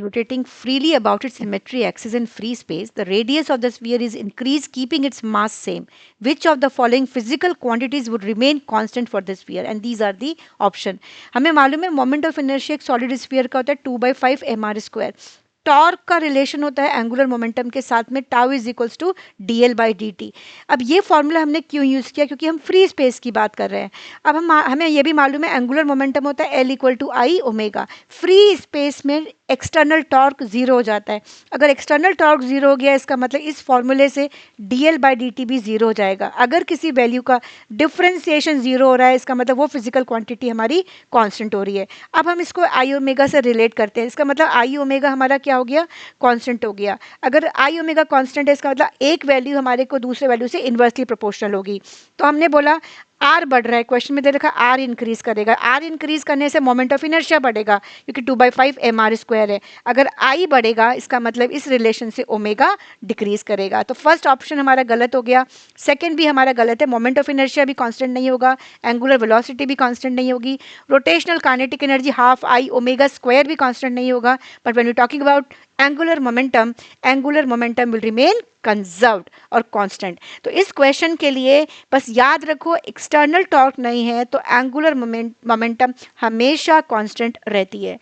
rotating freely about its symmetry axis in free space, the radius of the sphere is increased, keeping its mass same. Which of the following physical quantities would remain constant for the sphere? And these are the option. हमें मालूम है moment of inertia एक solid sphere का होता है 2/5 mr²। Torque का relation होता है एंगुलर मोमेंटम के साथ में tau is equals to dl/dt। अब ये फॉर्मूला हमने क्यों यूज़ किया? क्योंकि हम फ्री स्पेस की बात कर रहे हैं। अब हमें ये भी मालूम है एंगुलर मोमेंटम होता है L = I omega. Free space में एक्सटर्नल टॉर्क जीरो हो जाता है। अगर एक्सटर्नल टॉर्क जीरो हो गया इसका मतलब इस फॉर्मूले से dl/dt भी जीरो हो जाएगा। अगर किसी वैल्यू का डिफ्रेंसिएशन जीरो हो रहा है इसका मतलब वो फिजिकल क्वांटिटी हमारी कांस्टेंट हो रही है। अब हम इसको आई ओमेगा से रिलेट करते हैं। इसका मतलब आई ओमेगा हमारा क्या हो गया? कांस्टेंट हो गया। अगर आई ओमेगा कांस्टेंट है इसका मतलब एक वैल्यू हमारे को दूसरे वैल्यू से इन्वर्सली प्रोपोर्शनल होगी। तो हमने बोला आर बढ़ रहा है, क्वेश्चन में दे रखा आर इंक्रीज करेगा। आर इंक्रीज करने से मोमेंट ऑफ इनर्शिया बढ़ेगा क्योंकि 2/5 mr² है। अगर आई बढ़ेगा इसका मतलब इस रिलेशन से ओमेगा डिक्रीज करेगा। तो फर्स्ट ऑप्शन हमारा गलत हो गया। सेकंड भी हमारा गलत है, मोमेंट ऑफ इनर्शिया भी कांस्टेंट नहीं होगा, एंगुलर वेलोसिटी भी कांस्टेंट नहीं होगी, rotational kinetic energy half I omega square भी कांस्टेंट नहीं होगा। But when you talking about angular momentum will remain conserved और कांस्टेंट। तो इस क्वेश्चन के लिए बस याद रखो एक्सटर्नल टॉर्क नहीं है तो एंगुलर मोमेंटम हमेशा कांस्टेंट रहती है।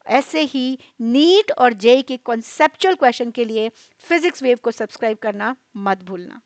ऐसे ही नीट और जेई के कॉन्सेप्चुअल क्वेश्चन के लिए फिजिक्स वेव को सब्सक्राइब करना मत भूलना।